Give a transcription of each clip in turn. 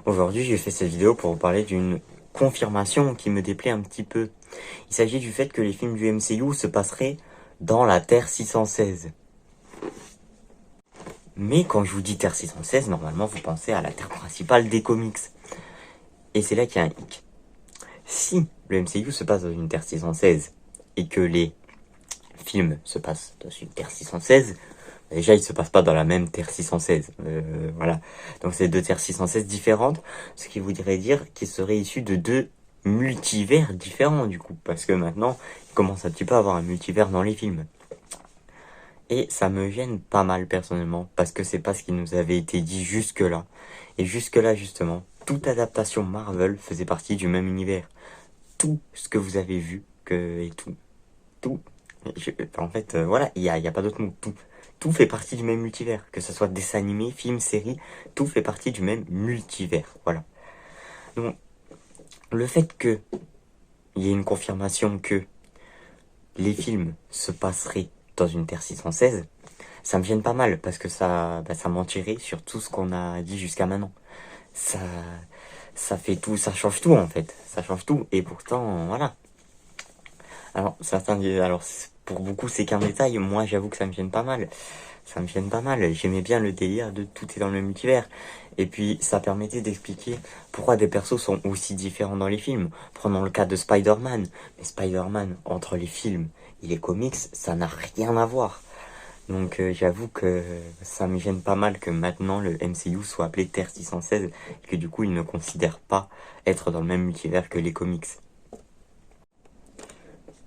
Aujourd'hui, j'ai fait cette vidéo pour vous parler d'une confirmation qui me déplaît un petit peu. Il s'agit du fait que les films du MCU se passeraient dans la Terre 616. Mais quand je vous dis Terre 616, normalement vous pensez à la Terre principale des comics. Et c'est là qu'il y a un hic. Si le MCU se passe dans une Terre 616 et que les films se passent dans une Terre 616, déjà, ils se passent pas dans la même Terre 616. Voilà. Donc, c'est deux Terres 616 différentes, ce qui voudrait dire qu'ils seraient issus de deux multivers différents, du coup. Parce que maintenant, ils commencent un petit peu à avoir un multivers dans les films. Et ça me gêne pas mal, personnellement, parce que c'est pas ce qui nous avait été dit jusque-là. Et jusque-là, justement, toute adaptation Marvel faisait partie du même univers. Tout ce que vous avez vu, et tout. En fait, voilà, il y a pas d'autre mot. Tout fait partie du même multivers. Que ce soit dessin animé, film, série, tout fait partie du même multivers. Voilà. Donc, le fait que il y ait une confirmation que les films se passeraient dans une Terre 616, ça me gêne pas mal parce que ça mentirait sur tout ce qu'on a dit jusqu'à maintenant. Ça, ça fait tout, ça change tout en fait. Ça change tout. Et pourtant, voilà. Alors pour beaucoup c'est qu'un détail, moi j'avoue que ça me gêne pas mal. Ça me gêne pas mal, j'aimais bien le délire de tout est dans le multivers. Et puis ça permettait d'expliquer pourquoi des persos sont aussi différents dans les films. Prenons le cas de Spider-Man. Mais Spider-Man, entre les films et les comics, ça n'a rien à voir. Donc j'avoue que ça me gêne pas mal que maintenant le MCU soit appelé Terre 616 et que du coup il ne considère pas être dans le même multivers que les comics,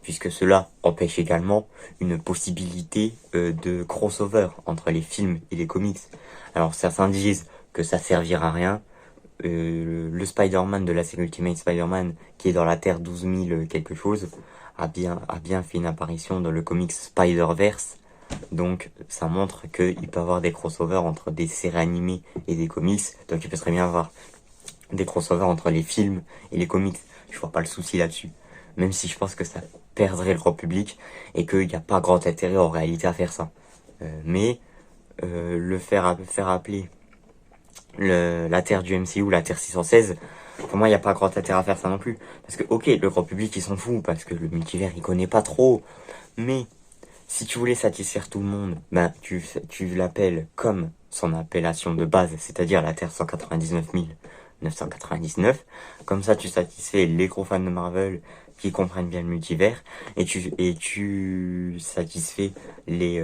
puisque cela empêche également une possibilité de crossover entre les films et les comics. Alors certains disent que ça servira à rien. Le Spider-Man de la série Ultimate Spider-Man, qui est dans la Terre 12 000 quelque chose, a bien fait une apparition dans le comics Spider-Verse. Donc ça montre qu'il peut y avoir des crossovers entre des séries animées et des comics. Donc il peut très bien avoir des crossovers entre les films et les comics. Je vois pas le souci là-dessus. Même si je pense que ça perdrait le grand public et qu'il n'y a pas grand intérêt en réalité à faire ça. Mais le faire appeler la Terre du MCU, la Terre 616, pour moi il n'y a pas grand intérêt à faire ça non plus. Parce que ok, le grand public il s'en fout, parce que le multivers il connaît pas trop. Mais si tu voulais satisfaire tout le monde, ben tu l'appelles comme son appellation de base, c'est-à-dire la Terre 199 999. Comme ça, tu satisfais les gros fans de Marvel qui comprennent bien le multivers, et tu satisfais les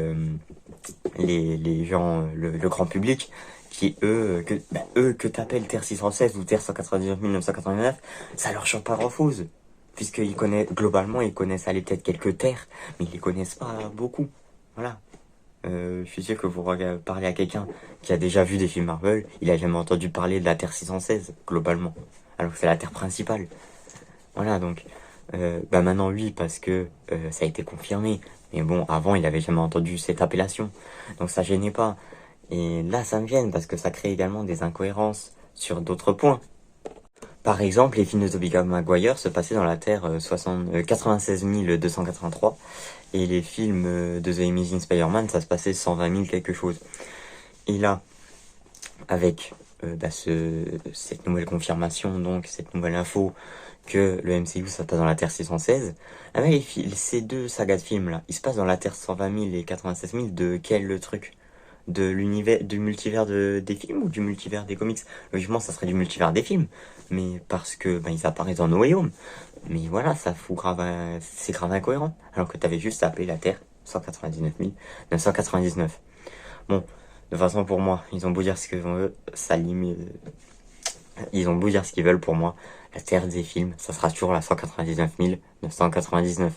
gens, le grand public, qui eux que t'appelles Terre 616 ou Terre 199 999, ça leur change pas grand-chose. Puisqu'ils connaissent, globalement, ils connaissent aller peut-être quelques terres, mais ils les connaissent pas beaucoup. Voilà. Je suis sûr que vous parlez à quelqu'un qui a déjà vu des films Marvel, il a jamais entendu parler de la Terre 616, globalement. Alors que c'est la Terre principale. Voilà, donc, maintenant oui, parce que ça a été confirmé. Mais bon, avant, il avait jamais entendu cette appellation. Donc ça gênait pas. Et là, ça me gêne, parce que ça crée également des incohérences sur d'autres points. Par exemple, les films de Tobey Maguire se passaient dans la Terre 96 283, et les films de The Amazing Spider-Man, ça se passait 120 000 quelque chose. Et là, avec cette nouvelle confirmation, donc cette nouvelle info que le MCU ça passe dans la Terre 616, ces deux sagas de films là, ils se passent dans la Terre 120 000 et 96 000 de quel truc? De l'univers, du multivers des films ou du multivers des comics? Logiquement, ça serait du multivers des films, mais parce que ils apparaissent dans No Way Home. Mais voilà, ça fout grave, c'est grave incohérent. Alors que t'avais juste appelé la Terre 199 999. Bon, de toute façon pour moi, ils ont beau dire ce qu'ils veulent, ça limite. Ils ont beau dire ce qu'ils veulent pour moi, la Terre des films, ça sera toujours la 199 999.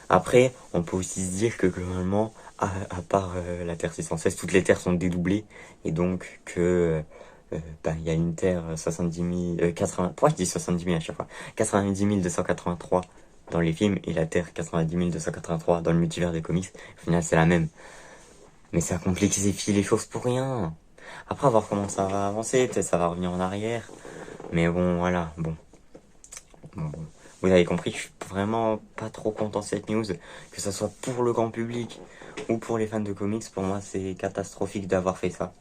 Après, on peut aussi se dire que globalement, à part la Terre 616, toutes les Terres sont dédoublées, et donc que il y a une Terre 70 000, 80, pourquoi je dis 70 000 à chaque fois, 90 283 dans les films, et la Terre 90 283 dans le multivers des comics. Au final, c'est la même. Mais ça complexifie les choses pour rien. Après, voir comment ça va avancer, peut-être ça va revenir en arrière. Mais bon, voilà, bon. vous avez compris que je suis vraiment pas trop content de cette news, que ça soit pour le grand public ou pour les fans de comics. Pour moi, c'est catastrophique d'avoir fait ça.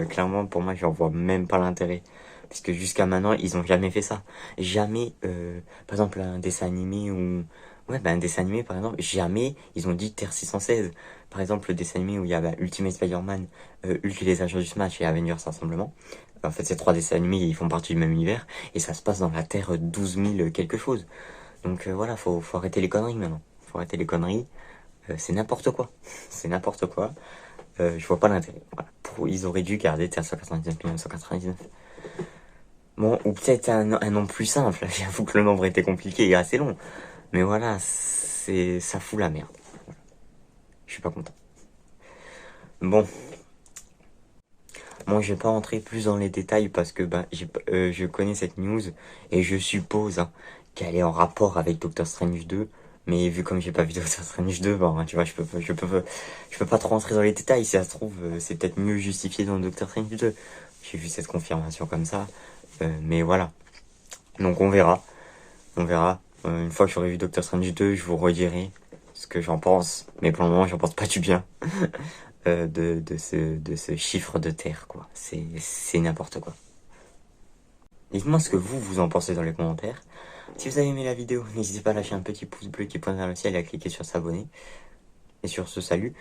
Clairement, pour moi, j'en vois même pas l'intérêt. Puisque jusqu'à maintenant, ils ont jamais fait ça. Jamais, par exemple, un dessin animé ou... Ouais, un dessin animé, par exemple, jamais ils ont dit Terre 616. Par exemple, le dessin animé où il y a Ultimate Spider-Man, Hulk et les Agents du Smash et Avengers Rassemblement. En fait, ces trois dessins animés, ils font partie du même univers. Et ça se passe dans la Terre 12 000 quelque chose. Donc voilà, faut arrêter les conneries maintenant. Faut arrêter les conneries. C'est n'importe quoi. C'est n'importe quoi. Je vois pas l'intérêt. Voilà. Ils auraient dû garder Terre 199 1999. Bon, ou peut-être un nom plus simple. J'avoue que le nombre était compliqué et assez long. Mais voilà, ça fout la merde. Je suis pas content. Bon, moi je vais pas rentrer plus dans les détails parce que je connais cette news et je suppose qu'elle est en rapport avec Doctor Strange 2. Mais vu comme j'ai pas vu Doctor Strange 2, tu vois, je peux pas trop rentrer dans les détails. Si ça se trouve, c'est peut-être mieux justifié dans Doctor Strange 2. J'ai vu cette confirmation comme ça. Mais voilà. Donc on verra. On verra. Une fois que j'aurai vu Doctor Strange 2, je vous redirai ce que j'en pense. Mais pour le moment, j'en pense pas du bien. De ce chiffre de terre, quoi. C'est n'importe quoi. Dites-moi ce que vous en pensez dans les commentaires. Si vous avez aimé la vidéo, n'hésitez pas à lâcher un petit pouce bleu qui pointe vers le ciel et à cliquer sur s'abonner. Et sur ce, salut.